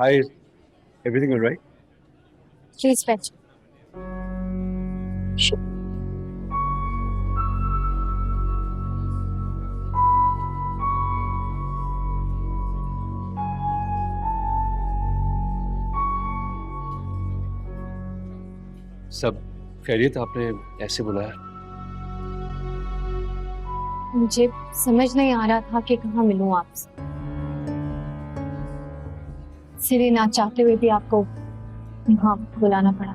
Hi, everything all right? Please fetch. Sure. सब खैरियत? आपने ऐसे बुलाया? मुझे समझ नहीं आ रहा था कि कहाँ मिलूं आपसे, इसलिए ना चाहते हुए भी आपको यहाँ बुलाना पड़ा।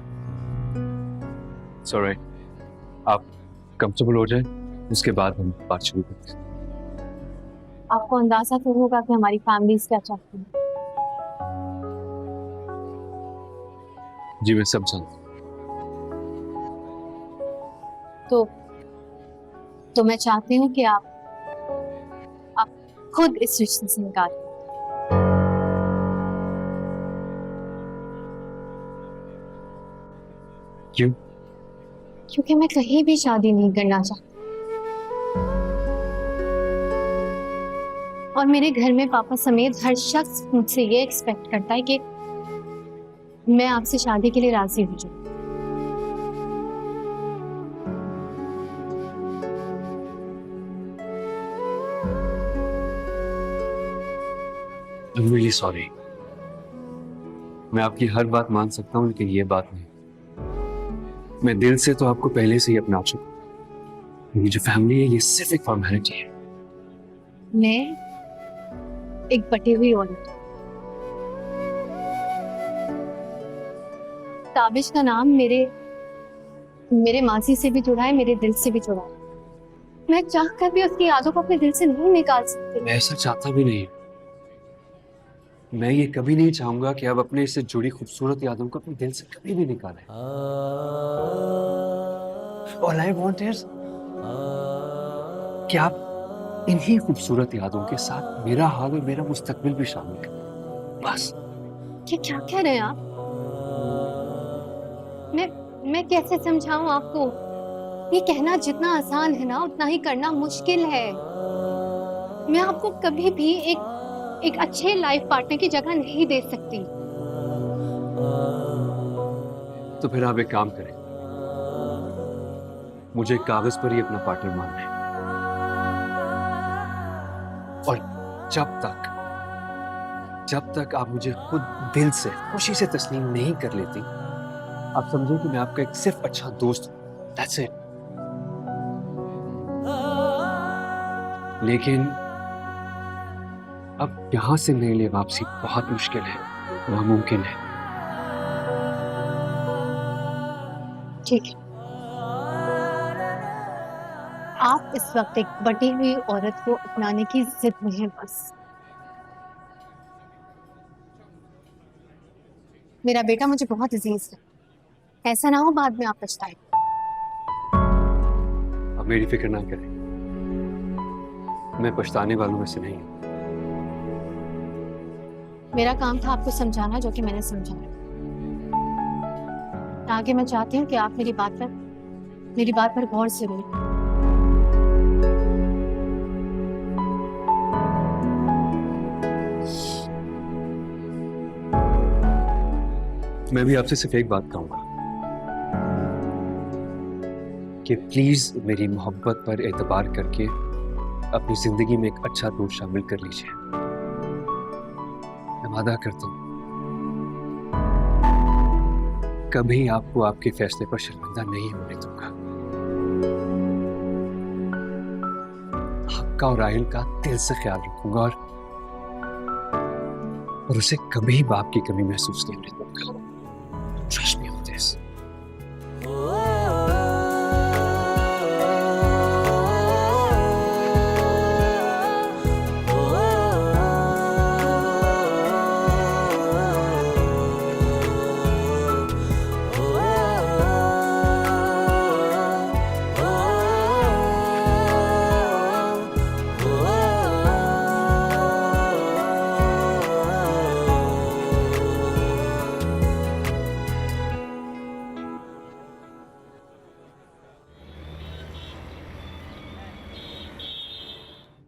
It's all right. आप कंफर्टेबल हो जाए, उसके बाद हम बात शुरू करते हैं। आपको अंदाजा तो होगा कि हमारी फैमिलीज क्या चाहती है। जी मैं सब जानता हूँ। तो मैं चाहती हूँ कि आप खुद इस रिश्ते से निकाल दें। क्यों? क्योंकि मैं कहीं भी शादी नहीं करना चाहती, और मेरे घर में पापा समेत हर शख्स मुझसे ये एक्सपेक्ट करता है कि मैं आपसे शादी के लिए राजी हो जाऊं। I'm really sorry. मैं आपकी हर बात मान सकता हूँ, लेकिन ये बात नहीं। मैं दिल से तो आपको पहले से ही अपना चुका हूँ। ये जो फैमिली है, ये सिर्फ एक फॉर्मेलिटी है। मैं एक बटी हुई औरत हूं। ताबिश का नाम मेरे मासी से भी जुड़ा है, मेरे दिल से भी जुड़ा है। मैं चाहकर भी उसकी यादों को अपने दिल से नहीं निकाल सकती। मैं ऐसा चाहता भी नहीं। मैं ये कभी नहीं चाहूंगा कि आप अपने इससे जुड़ी खूबसूरत यादों को अपने दिल से कभी भी निकालें। All I want is कि आप इन्हीं खूबसूरत यादों के साथ मेरा हाल और मेरा मुस्तकबिल भी शामिल करें, बस। ये क्या कह रहे हैं आप? मैं कैसे समझाऊं आपको? ये कहना जितना आसान है ना, उतना ही करना मुश्किल है। मैं आपको कभी भी एक अच्छे लाइफ पार्टनर की जगह नहीं दे सकती। तो फिर आप एक काम करें, मुझे कागज पर ही अपना पार्टनर मानना है। और जब तक आप मुझे खुद दिल से खुशी से तस्लीम नहीं कर लेती, आप समझे कि मैं आपका एक सिर्फ अच्छा दोस्त हूं। That's it. लेकिन अब यहां से मेरे लिए वापसी बहुत मुश्किल है, नामुमकिन है। ठीक है, आप इस वक्त एक बटी हुई औरत को अपनाने की जिद में हैं बस। मेरा बेटा मुझे बहुत अजीज है, ऐसा ना हो बाद में आप पछताए। अब मेरी फिक्र ना करें, मैं पछताने वालों में से नहीं हूं। मेरा काम था आपको समझाना, जो कि मैंने समझाया। आगे मैं चाहती हूँ कि आप मेरी बात पर गौर से सुनिए। मैं भी आपसे सिर्फ एक बात कहूंगा कि प्लीज मेरी मोहब्बत पर एतबार करके अपनी जिंदगी में एक अच्छा दोस्त शामिल कर लीजिए। मैं वादा करता हूं कभी आपको आपके फैसले पर शर्मिंदा नहीं होने दूंगा। आपका और राहिल का दिल से ख्याल रखूंगा, और उसे कभी बाप की कमी महसूस नहीं होने दूंगा। Trust me on this.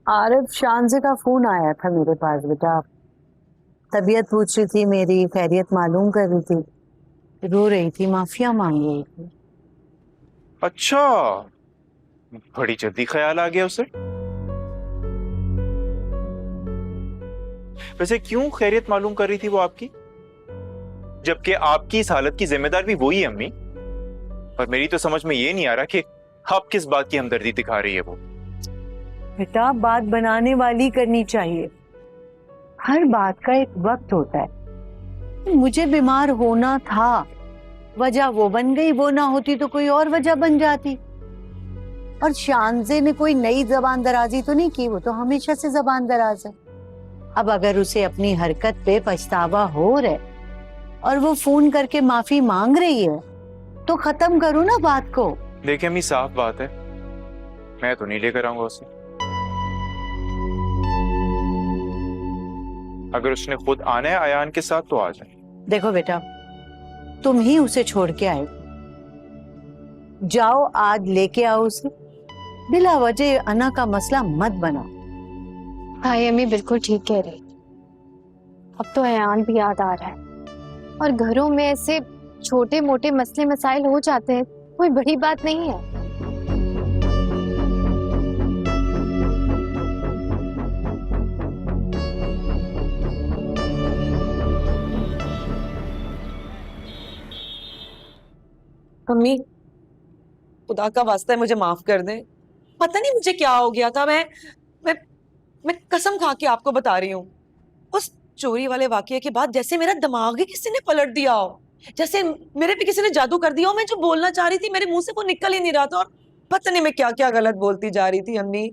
Arif, शानजे का फोन आया था मेरे पास बेटा। तबीयत पूछ रही थी, मेरी खैरियत मालूम कर रही थी, रो रही थी, माफिया मांग रही थी। अच्छा, बड़ी जल्दी ख्याल आ गया उसे। वैसे क्यों खैरियत मालूम कर रही थी वो आपकी, जबकि आपकी इस हालत की जिम्मेदार भी वही है अम्मी। पर मेरी तो समझ में ये नहीं आ रहा कि आप किस बात की हमदर्दी दिखा रही है वो। बेटा, बात बनाने वाली करनी चाहिए। हर बात का एक वक्त होता है। मुझे बीमार होना था, वजह वो बन गई, वो ना होती तो कोई और वजह बन जाती। और शानजे ने कोई नई जबान दराजी तो नहीं की, वो तो हमेशा से जबान दराज है। अब अगर उसे अपनी हरकत पे पछतावा हो रहा है और वो फोन करके माफी मांग रही है, तो खत्म करो ना बात को। देखिए अम्मी, साफ बात है, मैं तो नहीं लेकर आऊंगा उसे। अगर उसने खुद आना है अयान के साथ तो आ जाए। देखो बेटा, तुम ही उसे छोड़ के आए, जाओ आज लेके आओ उसे। बिला वजह अना का मसला मत बनाओ। भाई अम्मी बिल्कुल ठीक कह रही। अब तो अयान भी याद आ रहा है, और घरों में ऐसे छोटे मोटे मसले मसाइल हो जाते हैं, कोई बड़ी बात नहीं है। मम्मी, खुदा का वास्ता है मुझे माफ कर दें। पता नहीं मुझे क्या हो गया था। मैं कसम खा के आपको बता रही हूँ, उस चोरी वाले वाकये के बाद जैसे मेरा दिमाग ही किसी ने पलट दिया हो, जैसे मेरे पे किसी ने जादू कर दिया हो। मैं जो बोलना चाह रही थी मेरे मुंह से वो निकल ही नहीं रहा था, और पता नहीं मैं क्या क्या गलत बोलती जा रही थी। अम्मी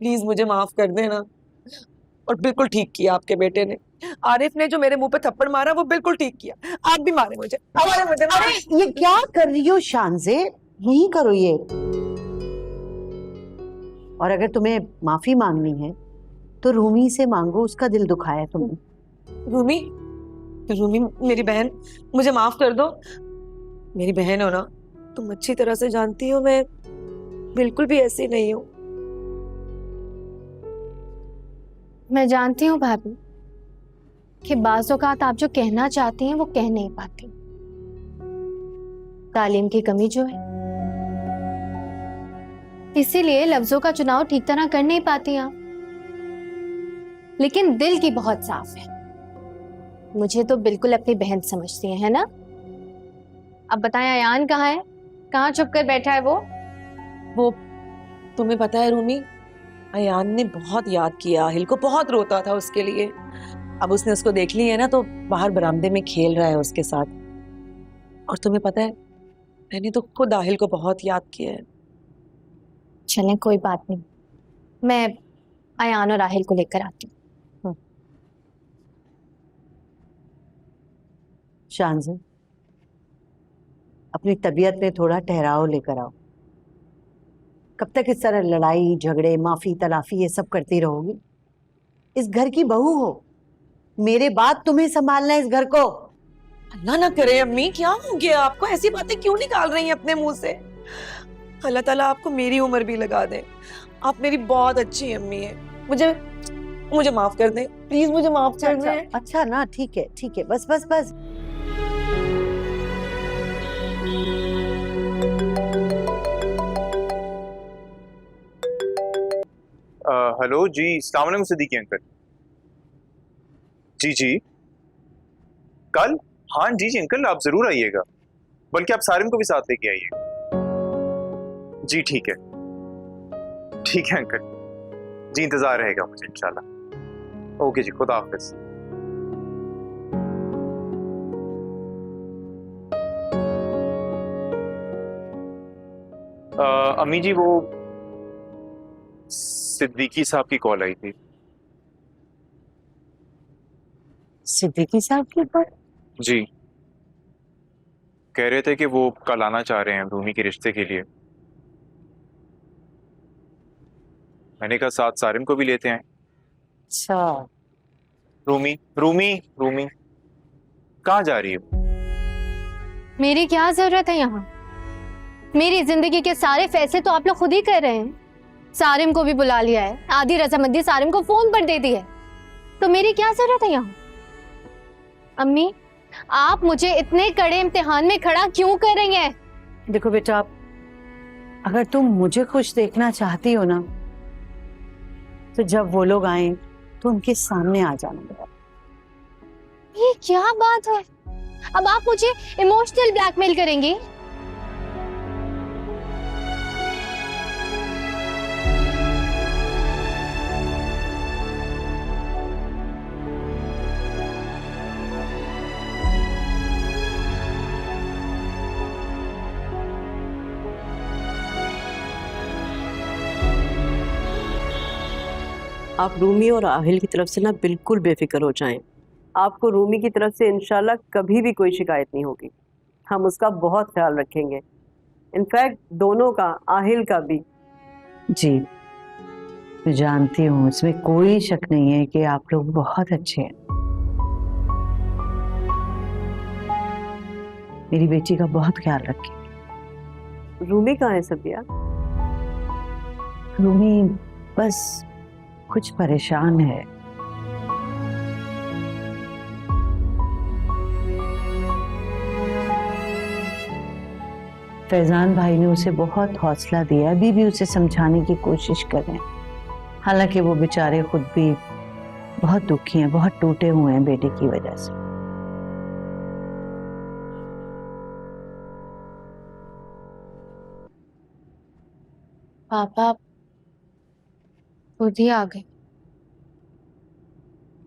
प्लीज मुझे माफ कर देना। और बिल्कुल ठीक किया आपके बेटे ने। आरिफ ने जो मेरे मुंह पे थप्पड़ मारा वो बिल्कुल ठीक किया। आप भी मारे मुझे, मारे मुझे। अरे ये क्या कर रही हो शानजे, नहीं करो ये। और अगर तुम्हें माफी मांगनी है तो रूमी से मांगो, उसका दिल दुखाया तुमने। रूमी, रूमी मेरी बहन, मुझे माफ कर दो। मेरी बहन हो ना, तुम अच्छी तरह से जानती हो मैं बिल्कुल भी ऐसी नहीं हूँ। मैं जानती हूँ भाभी कि बाज़ औक़ात आप जो कहना चाहती हैं वो कह नहीं पाती। तालीम की कमी जो है, इसीलिए लफ्जों का चुनाव ठीक तरह कर नहीं पाती आप। लेकिन दिल की बहुत साफ है। मुझे तो बिल्कुल अपनी बहन समझती है ना? अब बताएं अयान कहाँ है? कहाँ छुप कर बैठा है वो तुम्हें पता है रूमी, अयान ने बहुत याद किया आहिल को, बहुत रोता था उसके लिए। अब उसने उसको देख ली है ना, तो बाहर बरामदे में खेल रहा है उसके साथ। और तुम्हें पता है, मैंने तो खुद आहिल को बहुत याद किया है। चलें कोई बात नहीं, मैं अयान और आहिल को लेकर आती हूँ। शानजे, अपनी तबीयत में थोड़ा ठहराव लेकर आओ। कब तक इस तरह लड़ाई झगड़े माफी तलाफी ये सब करती रहोगी? इस घर की बहू हो, मेरे बाद तुम्हें संभालना है इस घर को। अल्लाह ना करे अम्मी, क्या हो गया आपको? ऐसी बातें क्यों निकाल रही हैं अपने मुंह से? अल्लाह ताला आपको मेरी उम्र भी लगा दे। आप मेरी बहुत अच्छी अम्मी है। मुझे माफ कर दें प्लीज, मुझे माफ कर दें। अच्छा ना, ठीक है ठीक है, बस बस बस। हेलो जी, अस्सलाम वालेकुम सिद्दीकी अंकल। जी जी, कल? हाँ जी जी अंकल, आप जरूर आइएगा, बल्कि आप सारिम को भी साथ लेके आइएगा। जी ठीक है अंकल जी, इंतजार रहेगा मुझे इंशाल्लाह। ओके जी, खुदा हाफिज। अम्मी जी, वो सिद्दीकी साहब की कॉल आई थी। सिद्दीकी साहब के ऊपर? जी, कह रहे थे कि वो कल आना चाह रहे हैं रूमी के रिश्ते के लिए। मैंने कहा साथ सारिम को भी लेते हैं। अच्छा, रूमी रूमी रूमी कहाँ जा रही हो? मेरी क्या जरूरत है यहाँ? मेरी जिंदगी के सारे फैसले तो आप लोग खुद ही कर रहे हैं। सारिम को भी बुला लिया है, आधी रजामंदी सारिम को फोन पर दे दी है, तो मेरी क्या जरूरत है यहाँ? अम्मी, आप मुझे इतने कड़े इम्तिहान में खड़ा क्यों कर रही हैं? देखो बेटा, अगर तुम मुझे खुश देखना चाहती हो ना, तो जब वो लोग आए तो उनके सामने आ जाना बेटा। ये क्या बात है? अब आप मुझे इमोशनल ब्लैकमेल करेंगी? आप रूमी और आहिल की तरफ से ना बिल्कुल बेफिक्र हो जाएं। आपको रूमी की तरफ से इंशाल्लाह कभी भी कोई शिकायत नहीं होगी। हम उसका बहुत ख्याल रखेंगे, इनफैक्ट दोनों का, आहिल का भी। जी, मैं जानती हूँ, इसमें कोई शक नहीं है कि आप लोग बहुत अच्छे हैं। मेरी बेटी का बहुत ख्याल रखिए। रूमी कहाँ है सबिया? रूमी बस कुछ परेशान है। फैजान भाई ने उसे बहुत हौसला दिया, अभी भी उसे समझाने की कोशिश कर रहे हैं। हालांकि वो बेचारे खुद भी बहुत दुखी हैं, बहुत टूटे हुए हैं बेटे की वजह से। पापा खुद ही आ गए।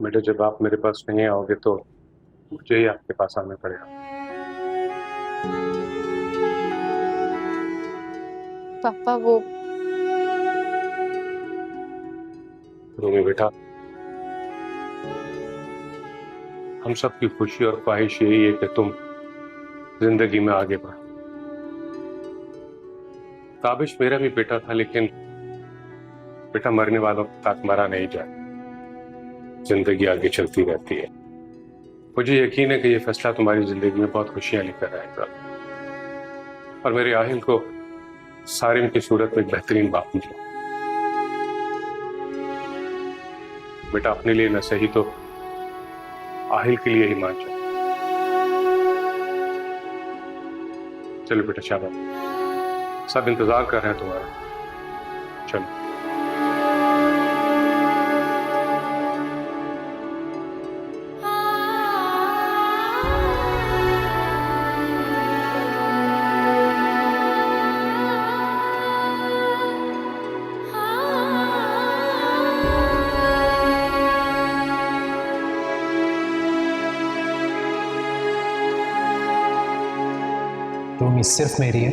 बेटा, जब आप मेरे पास नहीं आओगे तो मुझे ही आपके पास आना पड़ेगा। पापा वो रूमी बेटा, हम सब की खुशी और ख्वाहिश यही है कि तुम जिंदगी में आगे बढ़ो। काबिश मेरा भी बेटा था, लेकिन बेटा मरने वालों के साथ मरा नहीं जाए, जिंदगी आगे चलती रहती है। मुझे यकीन है कि यह फैसला तुम्हारी जिंदगी में बहुत खुशियां लेकर आएगा और मेरे आहिल को सारिम की सूरत में बेहतरीन बाप मिला। बेटा, अपने लिए न सही तो आहिल के लिए ही मान जाओ। चलो बेटा, शाबाश, सब इंतजार कर रहे हैं तुम्हारा। चलो। रूमी सिर्फ मेरी है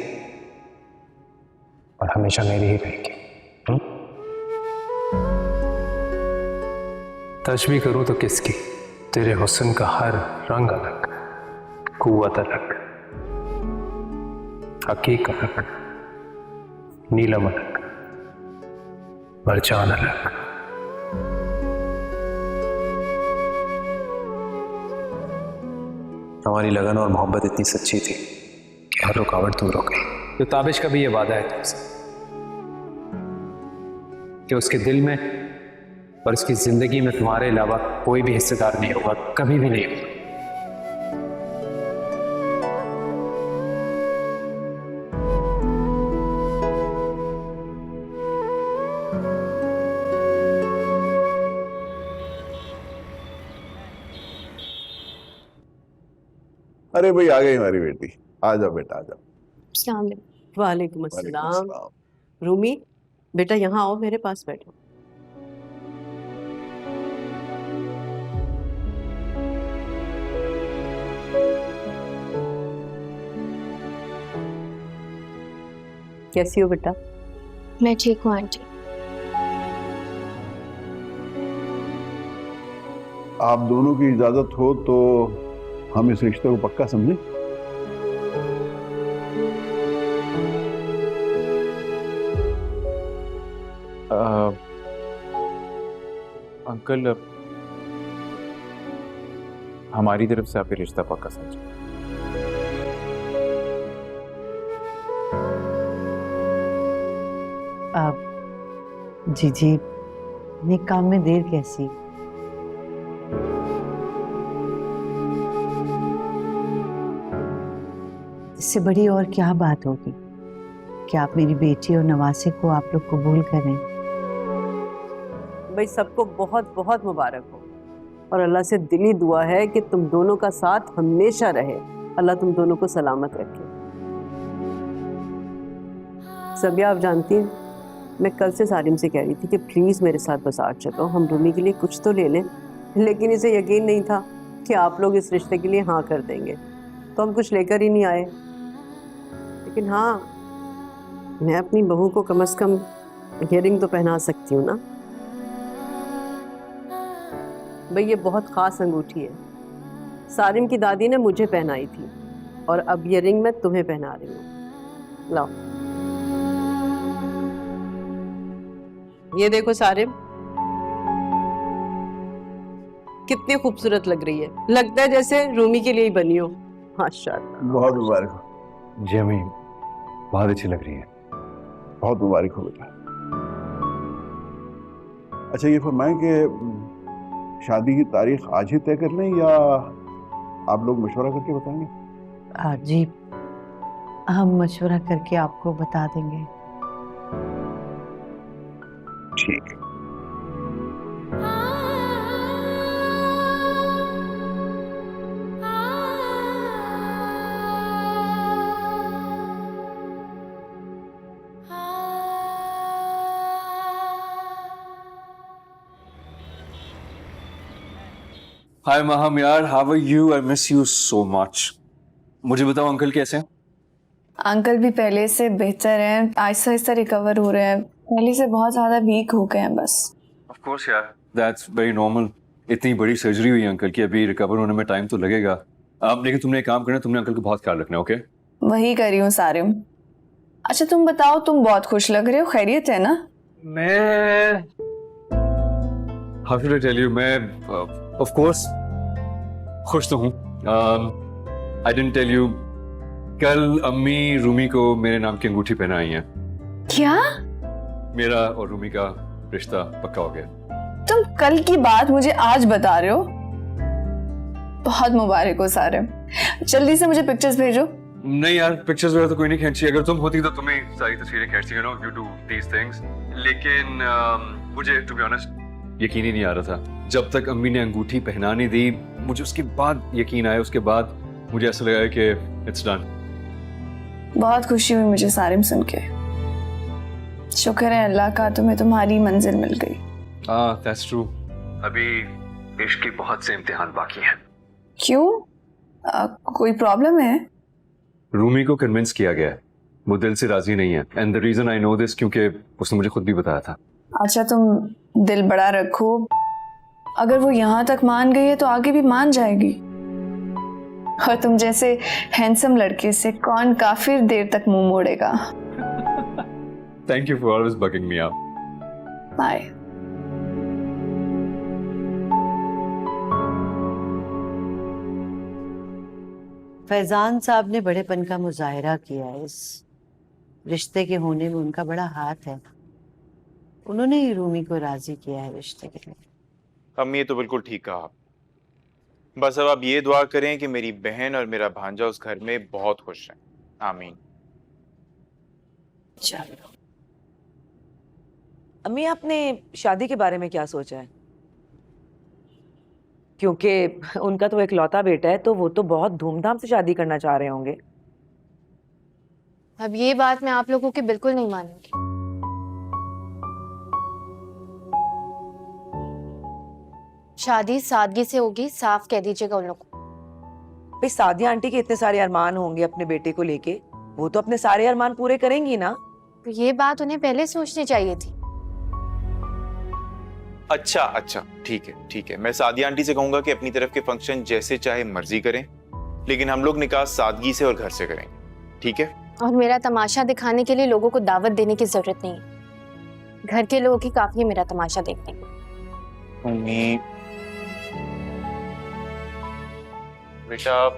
और हमेशा मेरी ही रहेगी। तशबीह करूं तो किसकी? तेरे हुस्न का हर रंग अलग, कुव्वत अलग, हकीकत अलग, नीलम अलग, मरजान अलग। हमारी लगन और मोहब्बत इतनी सच्ची थी कि हर रुकावट दूर हो गई। तो ताबिश का भी ये वादा है तुमसे कि उसके दिल में और उसकी जिंदगी में तुम्हारे अलावा कोई भी हिस्सेदार नहीं होगा, कभी भी नहीं होगा। अरे भाई, आ गई हमारी बेटी। आ जाओ बेटा, आ जाओ। अस्सलाम वालेकुम। वालेकुम वालेकुम अस्सलाम। अस्सलाम। रूमी बेटा, यहाँ आओ, मेरे पास बैठो। कैसी हो बेटा? मैं ठीक हूँ आंटी। आप दोनों की इजाजत हो तो हम इस रिश्ते को पक्का समझें। अंकल, हमारी तरफ से आपके रिश्ता पक्का समझे। अब जी नेक काम में देर कैसी? इससे बड़ी और क्या बात होगी कि आप मेरी बेटी और नवासे को आप लोग कबूल करें। भाई सबको बहुत बहुत मुबारक हो और अल्लाह से दिली दुआ है कि तुम दोनों का साथ हमेशा रहे। अल्लाह तुम दोनों को सलामत रखे। सबिया, आप जानती हैं मैं कल से सारिम से कह रही थी कि प्लीज मेरे साथ बाजार चलो, हम रूमी के लिए कुछ तो ले लें, लेकिन इसे यकीन नहीं था कि आप लोग इस रिश्ते के लिए हाँ कर देंगे, तो हम कुछ लेकर ही नहीं आए। लेकिन हाँ, मैं अपनी बहू को कम से कम इयररिंग तो पहना सकती हूँ ना। भाई ये बहुत खास अंगूठी है, सारिम की दादी ने मुझे पहनाई थी और अब ये रिंग मैं तुम्हें पहना रही हूँ। लाओ, ये देखो सारिम, कितनी खूबसूरत लग रही है, लगता है जैसे रूमी के लिए ही बनी हो। माशाल्लाह। बहुत मुबारक हो। जी अम्मी, बहुत अच्छी लग रही है। बहुत मुबारक हो बेटा। अच्छा ये फरमाएं कि शादी की तारीख आज ही तय कर लें या आप लोग मशवरा करके बताएंगे? जी, हम मशवरा करके आपको बता देंगे। ठीक है। हाय महम यार, how are you? I miss you so much. मुझे बताओ अंकल कैसे हैं? अंकल भी पहले से बेहतर हैं, आहिस्ता आहिस्ता रिकवर हो रहे हैं, पहले से बहुत ज़्यादा वीक हो गए हैं बस। ऑफ कोर्स यार, दैट्स वेरी नॉर्मल। इतनी बड़ी सर्जरी हुई है अंकल की, अभी रिकवर होने में टाइम तो लगेगा। लेकिन तुमने एक काम करना, तुमने अंकल को बहुत ख्याल रखना है, ओके? वही करी हूँ सारिम। अच्छा तुम बताओ, तुम बहुत खुश लग रहे हो, खैरियत है ना? मैं how should I tell you, मैं ऑफ कोर्स खुश तो हूँ। आई डिडंट टेल यू, कल अम्मी रूमी को मेरे नाम की अंगूठी पहनाई है। क्या? मेरा और रूमी का रिश्ता पक्का हो गया। तुम कल की बात मुझे आज बता रहे हो? बहुत मुबारक हो सारिम। जल्दी से मुझे पिक्चर्स भेजो। नहीं यार, पिक्चर्स वगैरह तो कोई नहीं खींची। अगर तुम होती तो तुम्हें सारी तस्वीरें खींचती, you know, you do these things. लेकिन मुझे टू बी ऑनेस्ट यकीन ही नहीं आ रहा था। जब तक अम्मी ने अंगूठी पहनाने दी, मुझे उसके बाद यकीन आया। उसके बाद मुझे ऐसा लगा कि इट्स डन। बहुत खुशी हुई मुझे सारिम सुन के। शुक्र है अल्लाह का, तुम्हें तुम्हारी मंजिल मिल गई। हाँ, दैट्स ट्रू। अभी इश्क के बहुत से इम्तिहान बाकी हैं। क्यों? कोई प्रॉब्लम है? रूमी को कन्विंस किया गया है, वो दिल से राजी नहीं है। And the reason I know this क्योंकि उसने मुझे खुद भी बताया था। अच्छा तुम दिल बड़ा रखो, अगर वो यहाँ तक मान गई है तो आगे भी मान जाएगी। और तुम जैसे हैंडसम लड़के से कौन काफिर देर तक मुंह मोड़ेगा। Thank you for always bugging me up. Bye. Faizan साहब ने बड़ेपन का मुजाहिरा किया है, इस रिश्ते के होने में उनका बड़ा हाथ है। उन्होंने ही रूमी को राजी किया है रिश्ते के लिए। अम्मी ये तो बिल्कुल ठीक कहा। बस अब आप ये दुआ करें कि मेरी बहन और मेरा भांजा उस घर में बहुत खुश हैं। आमीन। चलो। अम्मी आपने शादी के बारे में क्या सोचा है? क्योंकि उनका तो एक लौता बेटा है, तो वो तो बहुत धूमधाम से शादी करना चाह रहे होंगे। अब ये बात मैं आप लोगों की बिल्कुल नहीं मानूंगी। शादी सादगी से होगी, साफ कह दीजिएगा उन लोगों को। भाई सादिया आंटी के इतने सारे अरमान होंगे अपने बेटे को लेके, वो तो अपने सारे अरमान पूरे करेंगी ना। तो ये बात उन्हें पहले सोचनी चाहिए थी। अच्छा अच्छा, ठीक है। मैं सादिया आंटी से कहूंगा कि अपनी तरफ के फंक्शन जैसे चाहे मर्जी करें, लेकिन हम लोग निकाह सादगी से और घर से करेंगे, ठीक है? और मेरा तमाशा दिखाने के लिए लोगों को दावत देने की जरूरत नहीं है। घर के लोगों की काफी है मेरा तमाशा देखने को। मम्मी बेटा,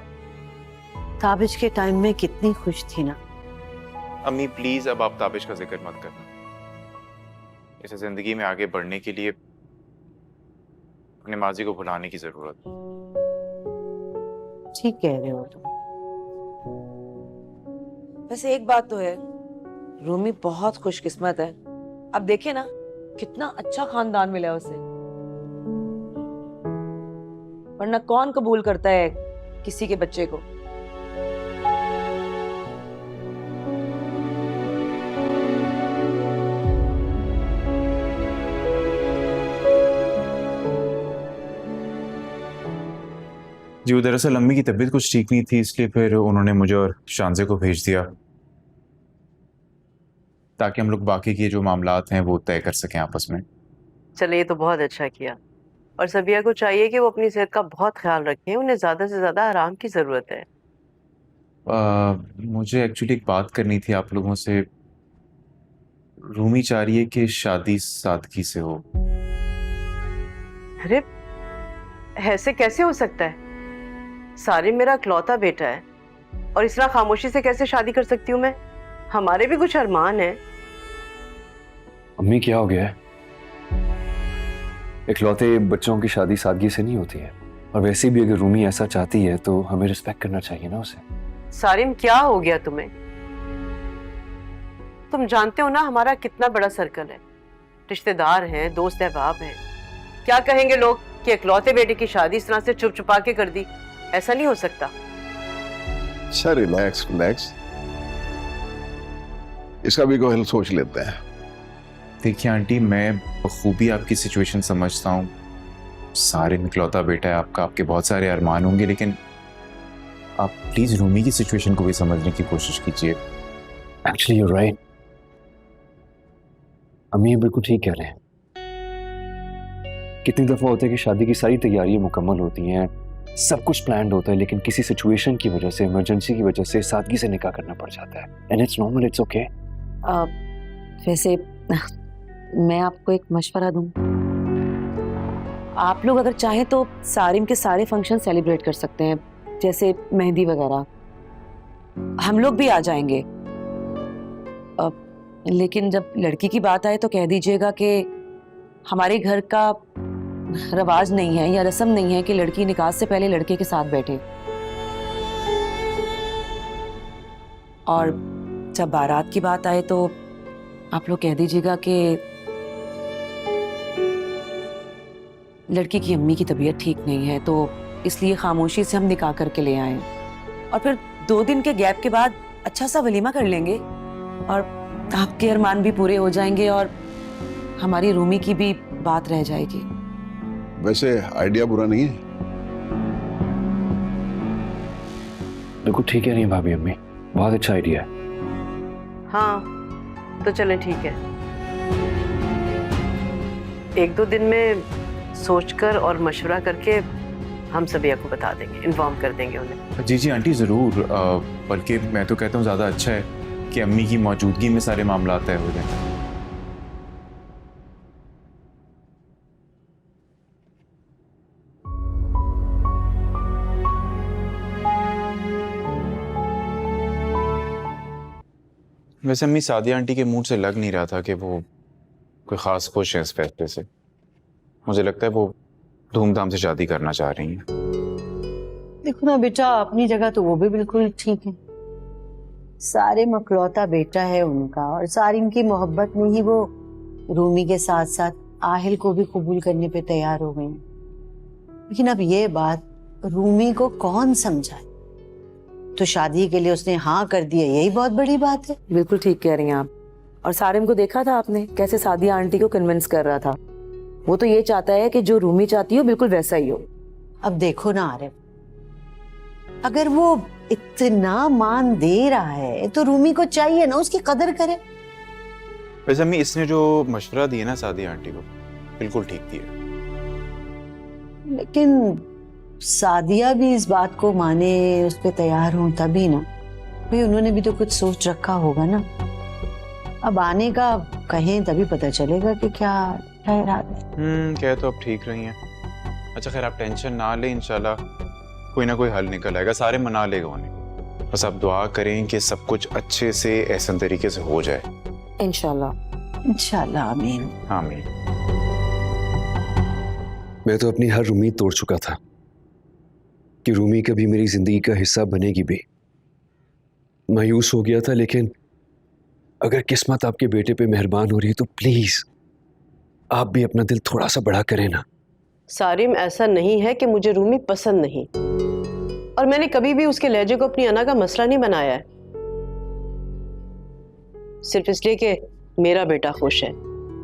ताबिश के टाइम में कितनी खुश थी ना। अम्मी प्लीज अब आप ताबिश का जिक्र मत करना। इसे जिंदगी में आगे बढ़ने के लिए अपने माजी को भुलाने की जरूरत। ठीक कह रहे हो तुम। वैसे एक बात तो है, रूमी बहुत खुशकिस्मत है। अब देखे ना कितना अच्छा खानदान मिला है उसे, वरना कौन कबूल करता है किसी के बच्चे को। जी वो दरअसल अम्मी की तबीयत कुछ ठीक नहीं थी, इसलिए फिर उन्होंने मुझे और शांजे को भेज दिया ताकि हम लोग बाकी के जो मामलात हैं वो तय कर सकें आपस में। चलिए, ये तो बहुत अच्छा किया। और सबिया को चाहिए कि वो अपनी सेहत का बहुत ख्याल रखें, उन्हें ज्यादा से ज्यादा आराम की जरूरत है। मुझे एक्चुअली एक बात करनी थी आप लोगों से। रूमी चाह रही है कि शादी सादगी से हो। अरे ऐसे कैसे हो सकता है? सारिम मेरा इकलौता बेटा है और इस तरह खामोशी से कैसे शादी कर सकती हूँ मैं? हमारे भी कुछ अरमान है। अम्मी क्या हो गया है? इकलौते बच्चों की शादी सादगी से नहीं होती है, और वैसे भी अगर रूमी ऐसा चाहती है तो हमें रिस्पेक्ट करना चाहिए ना उसे। सारिम क्या हो गया तुम्हें? तुम जानते हो ना हमारा कितना बड़ा सर्कल है, रिश्तेदार हैं, दोस्त अहबाब हैं। क्या कहेंगे लोग कि इकलौते बेटे की शादी इस तरह से चुप छुपा के कर दी? ऐसा नहीं हो सकता। अच्छा रिलैक्स रिलैक्स, इसका भी कोई हल सोच लेते हैं। देखिए आंटी, मैं बखूबी आपकी सिचुएशन समझता हूँ। सारे इकलौता बेटा है आपका, आपके बहुत सारे अरमान होंगे, लेकिन आप प्लीज रूमी की सिचुएशन को भी समझने की कोशिश कीजिए। एक्चुअली यू राइट, अम्मी बिल्कुल ठीक कह रहे हैं। कितनी दफा होता है कि शादी की सारी तैयारियां मुकम्मल होती हैं, सब कुछ प्लान्ड होता है, लेकिन किसी सिचुएशन की वजह से, इमरजेंसी की वजह से सादगी से निकाह करना पड़ जाता है। And it's normal, it's okay. वैसे मैं आपको एक मशवरा दूं, आप लोग अगर चाहें तो सारिम के सारे फंक्शन सेलिब्रेट कर सकते हैं, जैसे मेहंदी वगैरह। हम लोग भी आ जाएंगे, लेकिन जब लड़की की बात आए तो कह दीजिएगा कि हमारे घर का रवाज नहीं है या रस्म नहीं है कि लड़की निकाह से पहले लड़के के साथ बैठे। और जब बारात की बात आए तो आप लोग कह दीजिएगा कि लड़की की अम्मी की तबीयत ठीक नहीं है, तो इसलिए खामोशी से हम निकाह करके ले आए, और फिर 2 दिन के गैप के बाद अच्छा सा वलीमा कर लेंगे और आपके अरमान भी पूरे हो जाएंगे और हमारी रूमी की भी बात रह जाएगी। वैसे आइडिया बुरा नहीं है। बिल्कुल ठीक कह रही हैं भाभी अम्मी, बहुत अच्छा आइडिया है। हाँ तो चलें, ठीक है। 1-2 दिन में सोचकर और मशवरा करके हम सभी आपको बता देंगे, इन्फॉर्म कर देंगे उन्हें। जी जी आंटी ज़रूर, बल्कि मैं तो कहता हूँ ज़्यादा अच्छा है कि अम्मी की मौजूदगी में सारे मामला तय हो जाए। वैसे अम्मी सादिया आंटी के मूड से लग नहीं रहा था कि वो कोई ख़ास खुश है इस फैसले से। मुझे लगता है वो धूमधाम से शादी करना चाह रही हैं। देखो ना बेटा, अपनी जगह तो वो भी बिल्कुल ठीक है। सारिम इकलौता बेटा है उनका, और सारिम की मोहब्बत में ही वो रूमी के साथ साथ आहिल को भी कबूल करने पे तैयार हो गई। लेकिन अब ये बात रूमी को कौन समझाए? तो शादी के लिए उसने हाँ कर दिया, यही बहुत बड़ी बात है। बिल्कुल ठीक कह रही हैं आप। और सारिम को देखा था आपने कैसे सादिया आंटी को कन्विंस कर रहा था। वो तो ये चाहता है कि जो रूमी चाहती हो बिल्कुल वैसा ही हो। अब देखो ना आरिफ, अगर वो इतना मान दे रहा है तो रूमी को चाहिए ना उसकी कदर करे। वैसे अम्मी इसने जो मशवरा दिया ना सादिया आंटी को, बिल्कुल ठीक दिया। लेकिन सादिया भी इस बात को माने, उस पर तैयार हो तभी ना। भाई उन्होंने भी तो कुछ सोच रखा होगा ना। अब आने का कहें तभी पता चलेगा कि क्या इरादा है। कह तो अब ठीक रही हैं। अच्छा खैर आप टेंशन ना लें, इंशाल्लाह कोई ना कोई हल निकल आएगा, सारे मना लेगा उन्हें। बस आप दुआ करें कि सब कुछ अच्छे से एहसन तरीके से हो जाए। इंशाल्लाह इंशाल्लाह, आमीन आमीन। मैं तो अपनी हर उम्मीद तोड़ चुका था कि रूमी कभी मेरी जिंदगी का हिस्सा बनेगी भी, मायूस हो गया था, लेकिन अगर किस्मत आपके बेटे पे मेहरबान हो रही है तो प्लीज आप भी अपना दिल थोड़ा सा बड़ा करें ना। सारिम, ऐसा नहीं है कि मुझे रूमी पसंद नहीं, और मैंने कभी भी उसके लहजे को अपनी अना का मसला नहीं बनाया है, सिर्फ इसलिए कि मेरा बेटा खुश है।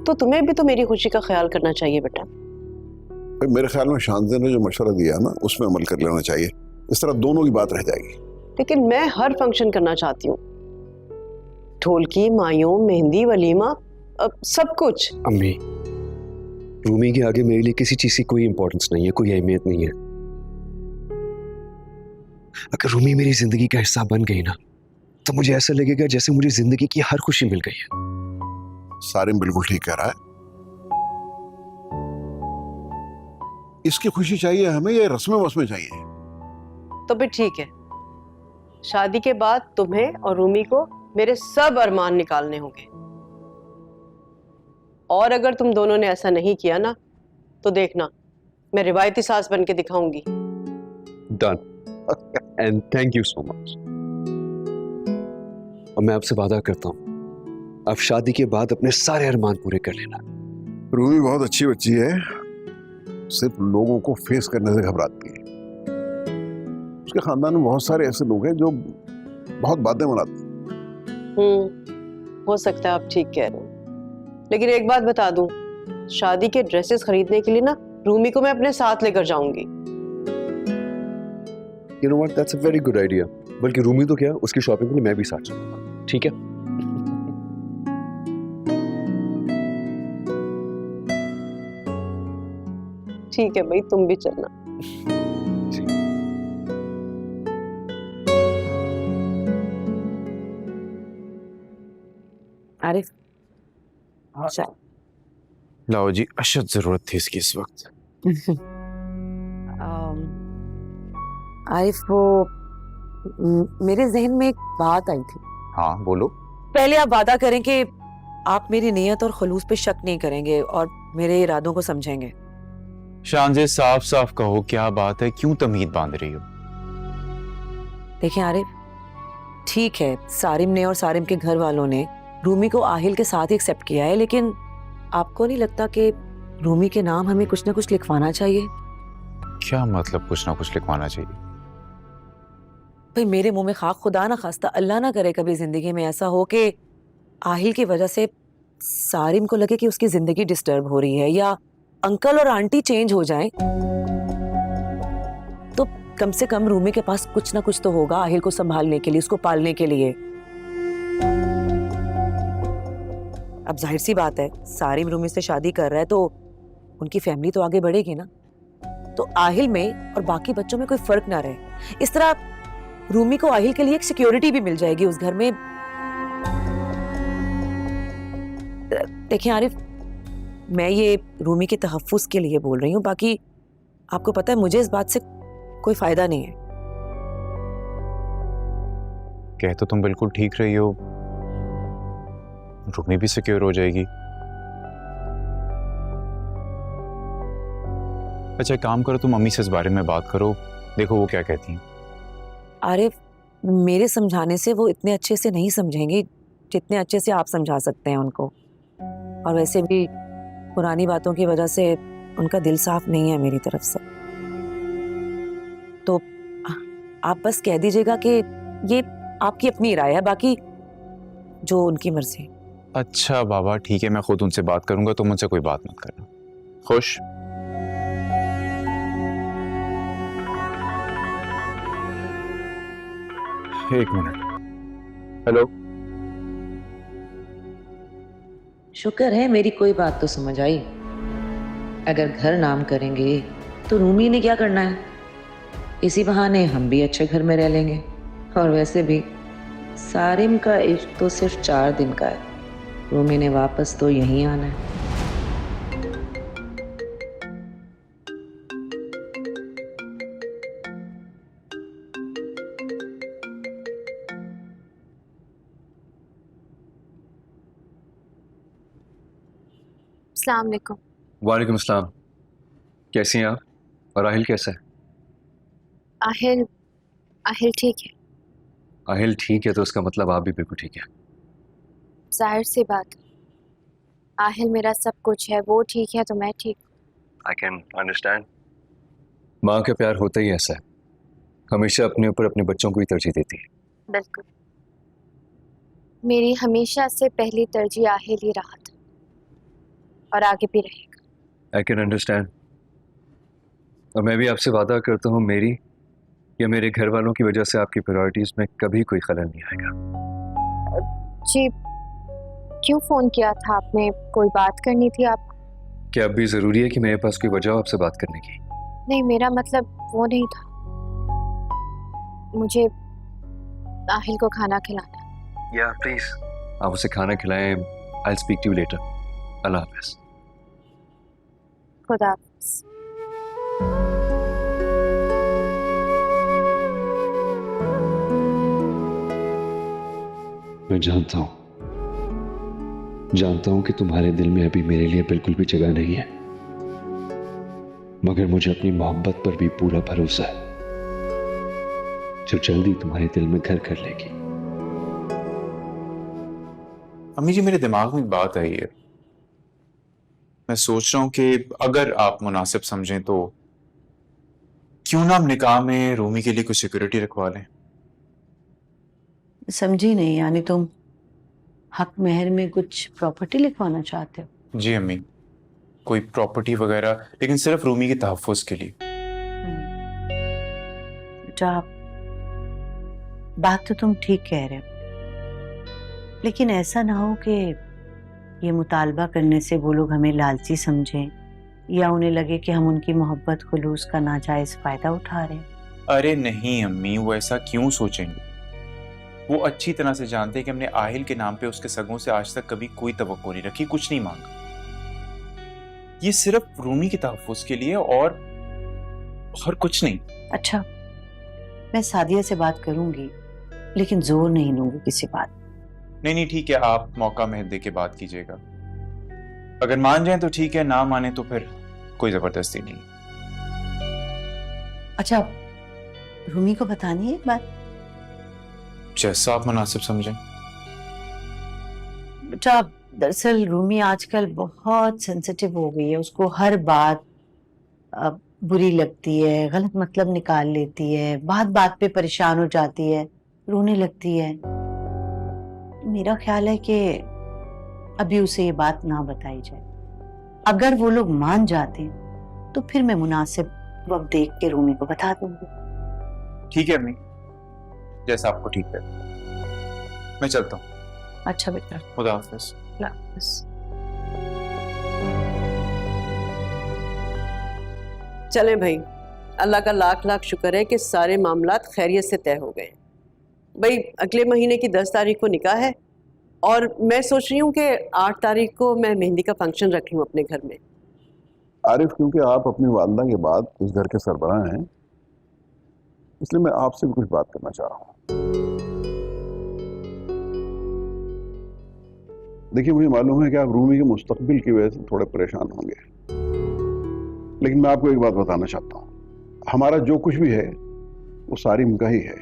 तो तुम्हें भी तो मेरी खुशी का ख्याल करना चाहिए बेटा। मेरे ख्याल में शांति ने जो मशवरा दिया ना उसमें अमल कर लेना चाहिए, इस तरह दोनों की बात रह जाएगी। लेकिन मैं हर फंक्शन करना चाहती हूँ, ढोलकी, मायूं, मेहंदी, वलीमा, सब कुछ। अम्मी, रूमी के आगे मेरे लिए किसी चीज की कोई इंपॉर्टेंस नहीं है, कोई अहमियत नहीं है। अगर रूमी मेरी जिंदगी का हिस्सा बन गई ना तो मुझे ऐसा लगेगा जैसे मुझे जिंदगी की हर खुशी मिल गई है। सारिम बिल्कुल ठीक कह रहा है। इसकी खुशी चाहिए हमें या रस्में वस्में चाहिए? तो फिर ठीक है, शादी के बाद तुम्हें और रूमी को मेरे सब अरमान निकालने होंगे, और अगर तुम दोनों ने ऐसा नहीं किया ना तो देखना मैं रिवायती सास बन के दिखाऊंगी। Done and thank you so much. और मैं आपसे वादा करता हूं आप शादी के बाद अपने सारे अरमान पूरे कर लेना। रूमी बहुत अच्छी बच्ची है, सिर्फ लोगों को फेस करने से घबराती है। उसके खानदान में बहुत सारे ऐसे लोग हैं जो बहुत बातें बनाते हैं। हो सकता है आप ठीक कह रहे हो, लेकिन एक बात बता दूं, शादी के ड्रेसेस खरीदने के लिए ना रूमी को मैं अपने साथ लेकर जाऊंगी। You know what? That's a very good idea. बल्कि रूमी तो क्या, उसकी शॉपिंग के लिए मैं भी साथ चलूंगा, ठीक है? ठीक है भाई, तुम भी चलना। आरिफ, चल। लाओ जी, अशद जरूरत थी इसकी इस वक्त। आरिफ, वो मेरे जहन में एक बात आई थी। हाँ बोलो। पहले आप वादा करें कि आप मेरी नीयत और खलूस पे शक नहीं करेंगे और मेरे इरादों को समझेंगे। शांजे, साफ साफ कहो क्या बात है, क्यों तमीद बांध रही हो? देखिए आरिफ, ठीक है सारिम ने और सारिम के घर वालों ने रूमी को आहिल के साथ ही एक्सेप्ट किया है, लेकिन आपको नहीं लगता कि रूमी के नाम हमें कुछ ना कुछ लिखवाना चाहिए? क्या मतलब कुछ ना कुछ लिखवाना चाहिए? भाई मेरे मुंह में खाक, खुदा ना खास्ता, अल्लाह ना करे कभी जिंदगी में ऐसा हो कि आहिल की वजह से सारिम को लगे कि उसकी जिंदगी डिस्टर्ब हो रही है, या अंकल और आंटी चेंज हो जाएं, तो कम से कम रूमी के पास कुछ ना कुछ तो होगा आहिल को संभालने के लिए, उसको पालने के लिए। अब जाहिर सी बात है, सारिम रूमी से शादी कर रहा है तो उनकी फैमिली तो आगे बढ़ेगी ना, तो आहिल में और बाकी बच्चों में कोई फर्क ना रहे। इस तरह रूमी को आहिल के लिए एक सिक्योरिटी भी मिल जाएगी उस घर में। देखिए आरिफ, मैं ये रूमी के तहफ्फुज़ के लिए बोल रही हूँ, बाकी आपको पता है मुझे इस बात से कोई फायदा नहीं है। कह तो तुम बिल्कुल ठीक रही हो, रूमी भी सिक्योर हो जाएगी। अच्छा एक काम करो, तुम मम्मी से इस बारे में बात करो, देखो वो क्या कहती हैं। आरिफ, मेरे समझाने से वो इतने अच्छे से नहीं समझेंगे जितने अच्छे से आप समझा सकते हैं उनको, और वैसे भी पुरानी बातों की वजह से उनका दिल साफ नहीं है मेरी तरफ से। तो आप बस कह दीजिएगा कि ये आपकी अपनी राय है, बाकी जो उनकी मर्जी। अच्छा बाबा ठीक है, मैं खुद उनसे बात करूंगा, तुम मुझसे कोई बात मत करना। खुश? एक मिनट। हेलो। शुक्र है मेरी कोई बात तो समझ आई। अगर घर नाम करेंगे तो रूमी ने क्या करना है, इसी बहाने हम भी अच्छे घर में रह लेंगे। और वैसे भी सारिम का इश्क तो सिर्फ 4 दिन का है, रूमी ने वापस तो यहीं आना है। अस्सलाम वालेकुम। वालेकुम अस्सलाम। कैसी हैं आप? और आहिल कैसा है? आहिल ठीक है। आहिल ठीक है तो उसका मतलब आप भी बिल्कुल ठीक है। जाहिर सी बात, आहिल मेरा सब कुछ है, वो ठीक है तो मैं ठीक। I can understand. माँ का प्यार होता ही ऐसा है, हमेशा अपने ऊपर अपने बच्चों को ही तरजीह देती है। बिल्कुल, मेरी हमेशा से पहली तरजीह आहिल ही रहा था और आगे भी रहेगा। I can understand. और मैं भी आपसे वादा करता हूँ मेरी या मेरे घर वालों की वजह से आपकी प्रायोरिटीज में कभी कोई खलल नहीं आएगा। जी, क्यों फोन किया था आपने? कोई बात करनी थी आप? क्या अब भी जरूरी है कि मेरे पास कोई वजह हो आपसे बात करने की? नहीं, मेरा मतलब वो नहीं था। मुझे आहिल को खाना खिलाना। या प्लीज आप उसे खाना खिलाएं। I speak to you later. Allah हाफिज। खुदा हाफिज। मैं जानता हूं कि तुम्हारे दिल में अभी मेरे लिए बिल्कुल भी जगह नहीं है, मगर मुझे अपनी मोहब्बत पर भी पूरा भरोसा है जो जल्दी तुम्हारे दिल में घर कर लेगी। अम्मी जी, मेरे दिमाग में एक बात आई है। मैं सोच रहा हूं कि अगर आप मुनासिब समझें तो क्यों ना हम निकाह में रूमी के लिए कुछ सिक्योरिटी रखवा लें। समझी नहीं, यानी तुम हक महर में कुछ प्रॉपर्टी लिखवाना चाहते हो? जी अम्मी, कोई प्रॉपर्टी वगैरह, लेकिन सिर्फ रूमी के तहफ्फुज़ के लिए। बेटा, बात तो तुम ठीक कह रहे हो, लेकिन ऐसा ना हो कि ये मुतालबा करने से वो लोग हमें लालची समझें या उन्हें लगे कि हम उनकी मोहब्बत खुलूस का नाजायज फायदा उठा रहे हैं। अरे नहीं अम्मी, वो ऐसा क्यों सोचेंगे? वो अच्छी तरह से जानते हैं कि हमने आहिल के नाम पे उसके सगों से आज तक कभी कोई तवक्को नहीं रखी, कुछ नहीं मांगा। ये सिर्फ रूमी के तहफ्फुज़ के लिए और कुछ नहीं। अच्छा, मैं सादिया से बात करूंगी, लेकिन जोर नहीं लूंगी किसी बात। नहीं ठीक है, आप मौका महल दे के बात कीजिएगा। अगर मान जाए तो ठीक है, ना माने तो फिर कोई जबरदस्ती नहीं। अच्छा, रूमी को बतानी है बात? जैसा आप मुनासिब समझें। बेटा, दरअसल रूमी आजकल बहुत सेंसिटिव हो गई है, उसको हर बात बुरी लगती है, गलत मतलब निकाल लेती है, बात बात पे परेशान हो जाती है, रोने लगती है। मेरा ख्याल है कि अभी उसे ये बात ना बताई जाए। अगर वो लोग मान जाते हैं तो फिर मैं मुनासिब वक्त देख के रूमी को बता दूंगी। ठीक है अम्मी, जैसा आपको ठीक है। मैं चलता हूँ। अच्छा बेटा, खुदा हाफिज। चलें भाई, अल्लाह का लाख लाख शुक्र है कि सारे मामलात खैरियत से तय हो गए। भाई, अगले महीने की 10 तारीख को निकाह है और मैं सोच रही हूँ कि 8 तारीख को मैं मेहंदी का फंक्शन रख लूँ अपने घर में। आरिफ, क्योंकि आप अपनी वालदा के बाद इस घर के सरबराह हैं, इसलिए मैं आपसे भी कुछ बात करना चाह रहा हूँ। देखिए, मुझे मालूम है कि आप रूमी के मुस्तकबिल की वजह से थोड़े परेशान होंगे, लेकिन मैं आपको एक बात बताना चाहता हूँ। हमारा जो कुछ भी है वो सारिम का ही है,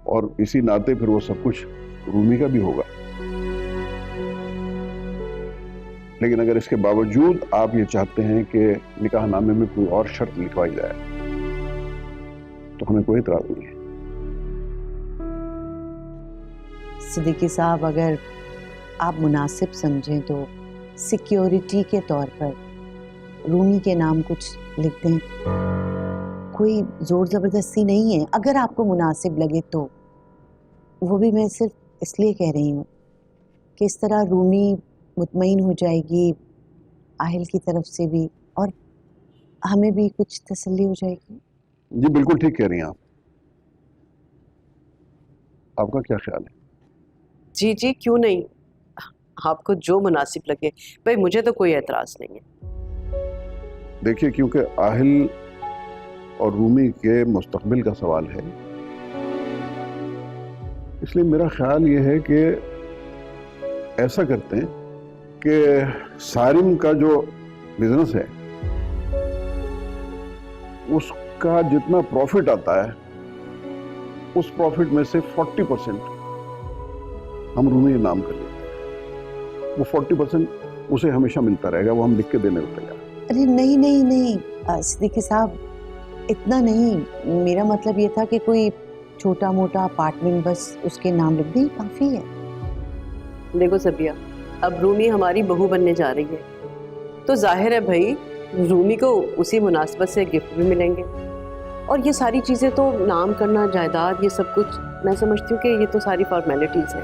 और इसी नाते फिर वो सब कुछ रूमी का भी होगा। लेकिन अगर इसके बावजूद आप ये चाहते हैं कि निकाहनामे में कोई और शर्त लिखवाई जाए तो हमें कोई इतराज नहीं है। सिद्दीकी साहब, अगर आप मुनासिब समझें तो सिक्योरिटी के तौर पर रूमी के नाम कुछ लिख दें। कोई जोर जबरदस्ती नहीं है, अगर आपको मुनासिब लगे तो। वो भी मैं सिर्फ इसलिए कह रही हूँ कि इस तरह रूमी मुतमईन हो जाएगी, आहिल की तरफ से भी, और हमें भी कुछ तसल्ली हो जाएगी। जी बिल्कुल ठीक कह रही हैं आप। आपका क्या ख्याल है? जी जी, क्यों नहीं, आपको जो मुनासिब लगे भाई, मुझे तो कोई एतराज नहीं है। देखिए, क्योंकि आहिल और रूमी के मुस्तकबिल का सवाल है, इसलिए मेरा ख्याल ये है कि ऐसा करते हैं कि सारिम का जो बिजनेस है उसका जितना प्रॉफिट आता है उस प्रॉफिट में से 40% हम रूमी के नाम कर लेते हैं। वो 40% उसे हमेशा मिलता रहेगा, वो हम लिख के देने को तैयार। अरे नहीं नहीं नहीं सिद्दीकी साहब, इतना नहीं, मेरा मतलब ये था कि कोई छोटा मोटा अपार्टमेंट बस उसके नाम लिख दें, काफी है। देखो सबिया, अब रूमी हमारी बहू बनने जा रही है, तो जाहिर है भाई रूमी को उसी मुनासबत से गिफ्ट भी मिलेंगे। और ये सारी चीज़ें तो नाम करना, जायदाद, ये सब कुछ मैं समझती हूँ कि ये तो सारी फॉर्मेलिटीज़ हैं।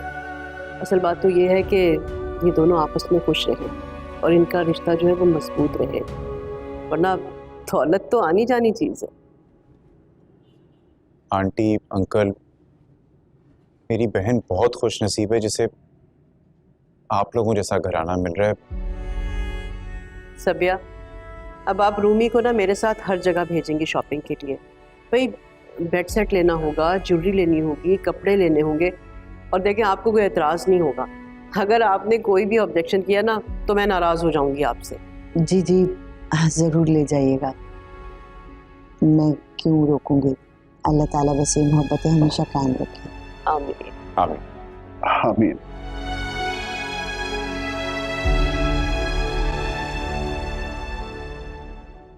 असल बात तो ये है कि ये दोनों आपस में खुश रहें और इनका रिश्ता जो है वो मजबूत रहे, वरना दौलत तो आनी जानी चीज़ है। आंटी, अंकल, मेरी बहन बहुत खुश नसीब है जिसे आप लोगों जैसा घराना मिल रहा है। सबिया, अब आप रूमी को ना मेरे साथ हर जगह भेजेंगी शॉपिंग के लिए। भाई बेड सेट लेना होगा, ज्वेलरी लेनी होगी, कपड़े लेने होंगे, और देखें आपको कोई एतराज़ नहीं होगा। अगर आपने कोई भी ऑब्जेक्शन किया ना तो मैं नाराज़ हो जाऊंगी आपसे। जी जी ज़रूर ले जाइएगा, मैं क्यों रोकूंगी। अल्लाह ताला बस ये मोहब्बतें हमेशा कायम रखे। आमीन आमीन आमीन।